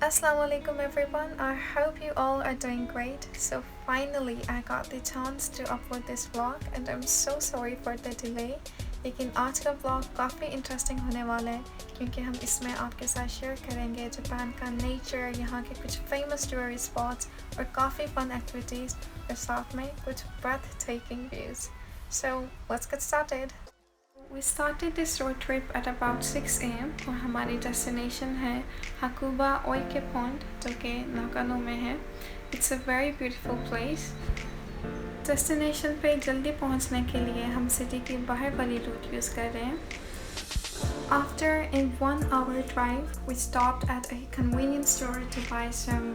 Assalamualaikum everyone. I hope you all are doing great. So finally I got the chance to upload this vlog and I'm so sorry for the delay. लेकिन आज का vlog काफ़ी interesting होने वाला है क्योंकि हम इसमें आपके साथ शेयर करेंगे जापान का नेचर, यहाँ के कुछ फेमस टूरिस्ट स्पॉट्स और काफ़ी फन एक्टिविटीज़ और साथ में कुछ breathtaking views. So let's get started. We started this road trip at about 6 a.m. और हमारी डेस्टिनेशन है हाकुबा ओइके पॉन्ड जो कि नाकानो में है. It's a very beautiful place. Destination पे जल्दी पहुंचने के लिए हम सिटी की बाहर वाली रूट यूज़ कर रहे हैं. After a 1-hour drive, we stopped at a convenience store to buy some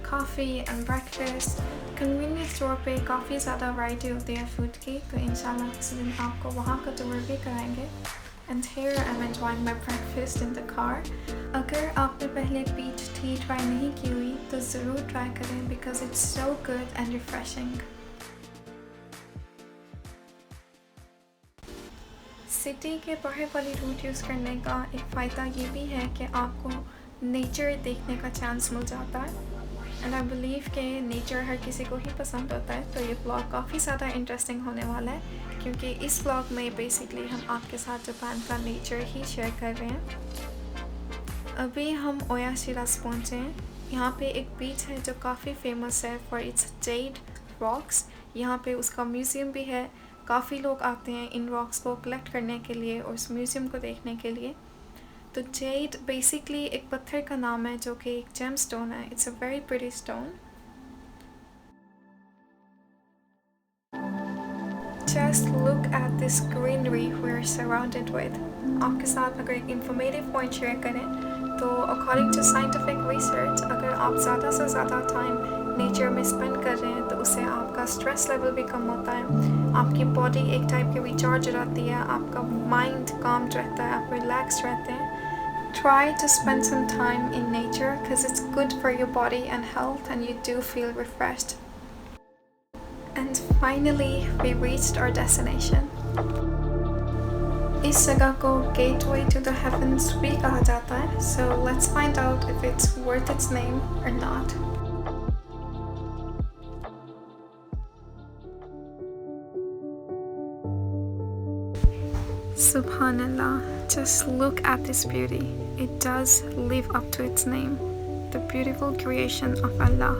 coffee and breakfast. Convenience store पे काफ़ी ज़्यादा वैरायटी होती है फूड की, तो इंशाल्लाह किसी दिन आपको वहाँ का टूर भी कराएंगे. And here I'm enjoying my breakfast in the car. अगर आपने पहले पीच टी ट्राई नहीं की हुई तो ज़रूर ट्राई करें because it's so good and refreshing. City के बाहर वाली रूट यूज़ करने का एक फ़ायदा ये भी है कि आपको नेचर देखने का चांस मिल जाता है. एंड आई बिलीव कि नेचर हर किसी को ही पसंद होता है, तो ये ब्लॉग काफ़ी ज़्यादा इंटरेस्टिंग होने वाला है क्योंकि इस ब्लॉग में बेसिकली हम आपके साथ जापान का नेचर ही शेयर कर रहे हैं. अभी हम ओयाशिरास पहुँचे हैं. यहाँ पे एक बीच है जो काफ़ी फेमस है फॉर इट्स जेड रॉक्स. यहाँ पे उसका म्यूज़ियम भी है. काफ़ी लोग आते हैं इन रॉक्स को कलेक्ट करने के लिए और उस म्यूज़ियम को देखने के लिए. तो जेड बेसिकली एक पत्थर का नाम है जो कि एक जेम स्टोन है. It's a very pretty stone. Just look at this greenery we are surrounded with. आपके साथ अगर एक informative point शेयर करें तो according to scientific research अगर आप ज़्यादा से ज़्यादा टाइम नेचर में स्पेंड कर रहे हैं तो उससे आपका स्ट्रेस लेवल भी कम होता है, आपकी बॉडी एक टाइप की रिचार्ज हो जाती है, आपका माइंड काम रहता है, आप रिलैक्स रहते हैं. Try to spend some time in nature because it's good for your body and health and you do feel refreshed. And finally, we reached our destination. इस जगह को gateway to the heavens भी कहा जाता है, so let's find out if it's worth its name or not. Subhanallah, just look at this beauty. It does live up to its name, the beautiful creation of Allah.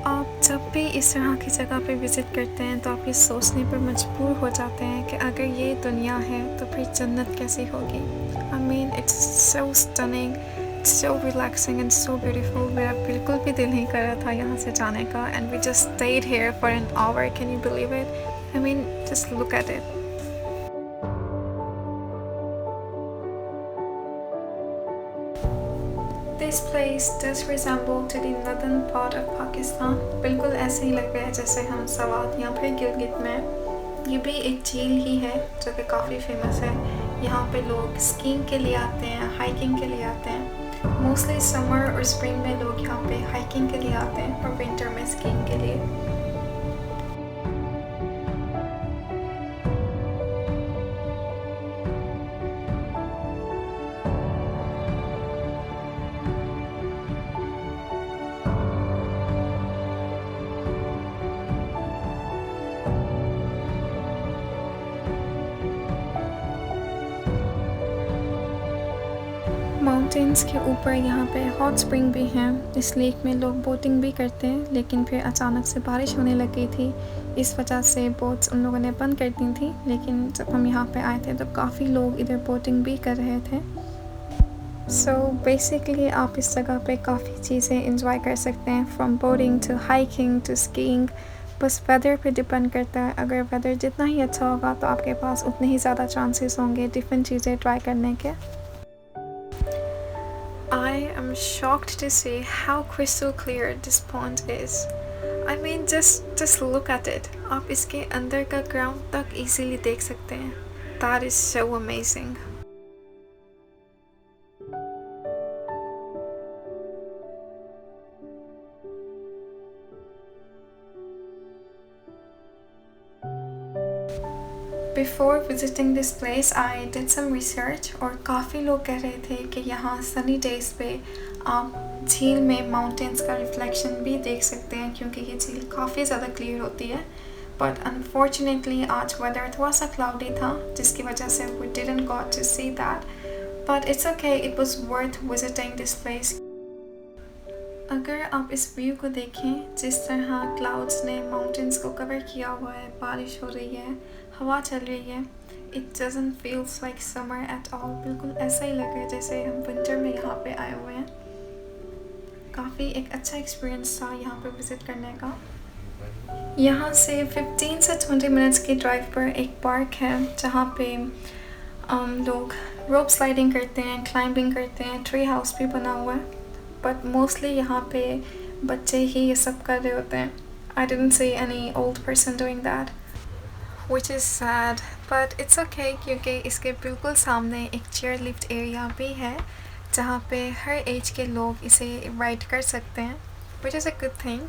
आप जब भी इस तरह की जगह पे विज़िट करते हैं तो आप ये सोचने पर मजबूर हो जाते हैं कि अगर ये दुनिया है तो फिर जन्नत कैसी होगी. I mean, it's so stunning, so relaxing and so beautiful. मेरा बिल्कुल भी दिल नहीं कर रहा था यहाँ से जाने का and we just stayed here for an hour. Can you believe it? I mean, just look at it. This place does resemble to the northern part of Pakistan. बिल्कुल ऐसे ही लग रहा है जैसे हम सवात या फिर गिलगित में. ये भी एक झील ही है जो कि काफ़ी फेमस है. यहाँ पे लोग स्कीइंग के लिए आते हैं, हाइकिंग के लिए आते हैं. मोस्टली समर और स्प्रिंग में लोग यहाँ पे हाइकिंग के लिए आते हैं और विंटर में स्कीइंग के लिए. माउंटेन्स के ऊपर यहाँ पे हॉट स्प्रिंग भी हैं. इस लेक में लोग बोटिंग भी करते हैं, लेकिन फिर अचानक से बारिश होने लगी थी, इस वजह से बोट्स उन लोगों ने बंद कर दी थी. लेकिन जब हम यहाँ पे आए थे तो काफ़ी लोग इधर बोटिंग भी कर रहे थे. सो बेसिकली आप इस जगह पे काफ़ी चीज़ें इंजॉय कर सकते हैं, from boating to hiking to skiing. बस वेदर पे डिपेंड करता है. अगर वेदर जितना ही अच्छा होगा तो आपके पास उतने ही ज़्यादा चांसेस होंगे डिफरेंट चीज़ें ट्राई करने के. I am shocked to see how crystal clear this pond is. I mean, just look at it. आप इसके अंदर का ग्राउंड तक easily देख सकते हैं. That is so amazing. Before visiting this place, I did some research और काफ़ी लोग कह रहे थे कि यहाँ sunny days पे आप झील में mountains का reflection भी देख सकते हैं क्योंकि ये झील काफ़ी ज़्यादा clear होती है. But unfortunately आज weather थोड़ा सा cloudy था जिसकी वजह से we didn't got to see that. But it's okay, it was worth visiting this place. अगर आप इस व्यू को देखें जिस तरह क्लाउड्स ने माउंटेन्स को कवर किया हुआ है, बारिश हो रही है, हवा चल रही है, it doesn't feels like summer at all. बिल्कुल ऐसा ही लग रहा है जैसे हम विंटर में यहाँ पे आए हुए हैं. काफ़ी एक अच्छा एक्सपीरियंस था यहाँ पे विज़िट करने का. यहाँ से 15 से 20 मिनट्स की ड्राइव पर एक पार्क है जहाँ पे लोग रोप स्लाइडिंग करते हैं, क्लाइंबिंग करते हैं, ट्री हाउस भी बना हुआ है. बट मोस्टली यहाँ पे बच्चे ही ये सब कर रहे होते हैं. I didn't see any old person doing that, which is sad, but it's okay क्योंकि इसके बिल्कुल सामने एक चेयर लिफ्ट एरिया भी है जहाँ पे हर एज के लोग इसे राइड कर सकते हैं, which is a good thing.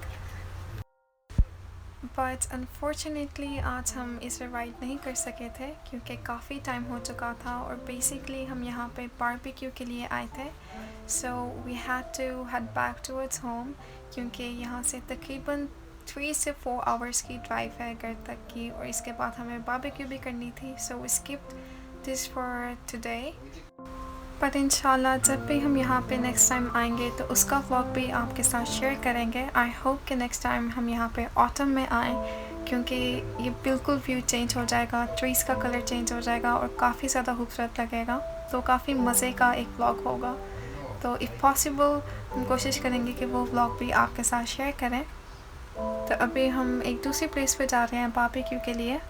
But unfortunately आज हम इसे राइड नहीं कर सके थे क्योंकि काफ़ी टाइम हो चुका था और बेसिकली हम यहाँ पे बारबेक्यू के लिए आए थे. So we had to head back towards home क्योंकि यहाँ से तकरीबन 3 से 4 hours की ड्राइव है घर तक की और इसके बाद हमें बारबेक्यू भी करनी थी. So we skipped this for today. पर इंशाल्लाह जब भी हम यहाँ पे नेक्स्ट टाइम आएंगे तो उसका व्लॉग भी आपके साथ शेयर करेंगे. आई होप कि नेक्स्ट टाइम हम यहाँ पे ऑटम में आएँ क्योंकि ये बिल्कुल व्यू चेंज हो जाएगा, ट्रीज़ का कलर चेंज हो जाएगा और काफ़ी ज़्यादा खूबसूरत लगेगा. तो काफ़ी मज़े का एक व्लॉग होगा. तो इफ़ पॉसिबल हम कोशिश करेंगे कि वो व्लॉग भी आपके साथ शेयर करें. तो अभी हम एक दूसरी प्लेस पे जा रहे हैं बारबेक्यू के लिए.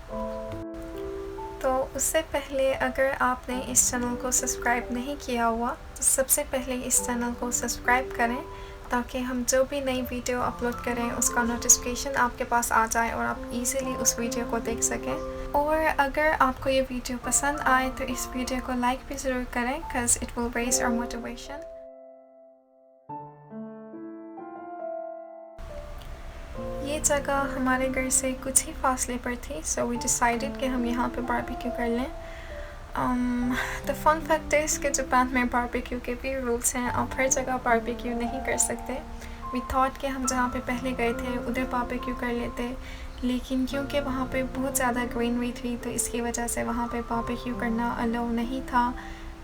तो उससे पहले अगर आपने इस चैनल को सब्सक्राइब नहीं किया हुआ तो सबसे पहले इस चैनल को सब्सक्राइब करें ताकि हम जो भी नई वीडियो अपलोड करें उसका नोटिफिकेशन आपके पास आ जाए और आप इजीली उस वीडियो को देख सकें. और अगर आपको ये वीडियो पसंद आए तो इस वीडियो को लाइक भी ज़रूर करें because it will raise our motivation. ये जगह हमारे घर से कुछ ही फासले पर थी. सो वी डिसाइडेड कि हम यहाँ पे बारबेक्यू कर लें. द फन फैक्ट इज़ कि जापान में बारबेक्यू के भी रूल्स हैं. आप हर जगह बारबेक्यू नहीं कर सकते. वी थॉट कि हम जहाँ पे पहले गए थे उधर बारबेक्यू कर लेते लेकिन क्योंकि वहाँ पे बहुत ज़्यादा ग्रीनरी थी तो इसकी वजह से वहाँ पे बारबेक्यू करना अलाउ नहीं था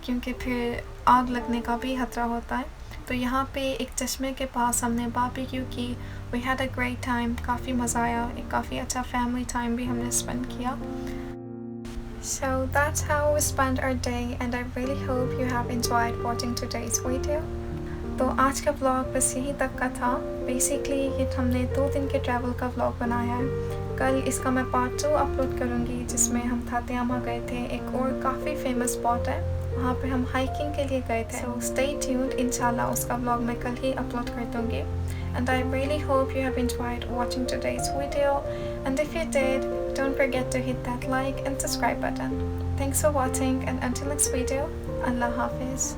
क्योंकि फिर आग लगने का भी खतरा होता है. तो यहाँ पे एक चश्मे के पास हमने बारबेक्यू की. We had a great time. काफ़ी मज़ा आया. एक काफ़ी अच्छा फैमिली टाइम भी हमने स्पेंड किया. So that's how we spent our day and I really hope you have enjoyed watching today's video. तो आज का व्लॉग बस यहीं तक का था. बेसिकली ये हमने 2 दिन के ट्रैवल का व्लॉग बनाया है. कल इसका मैं part 2 अपलोड करूँगी जिसमें हम थातेयामा गए थे. एक और काफ़ी फेमस स्पॉट है वहाँ पे हम हाइकिंग के लिए गए थे. So stay tuned. इंशाल्लाह उसका व्लॉग मैं कल ही अपलोड कर दूँगी. And I really hope you have enjoyed watching today's video. And if you did, don't forget to hit that like and subscribe button. Thanks for watching and until next video, Allah Hafiz.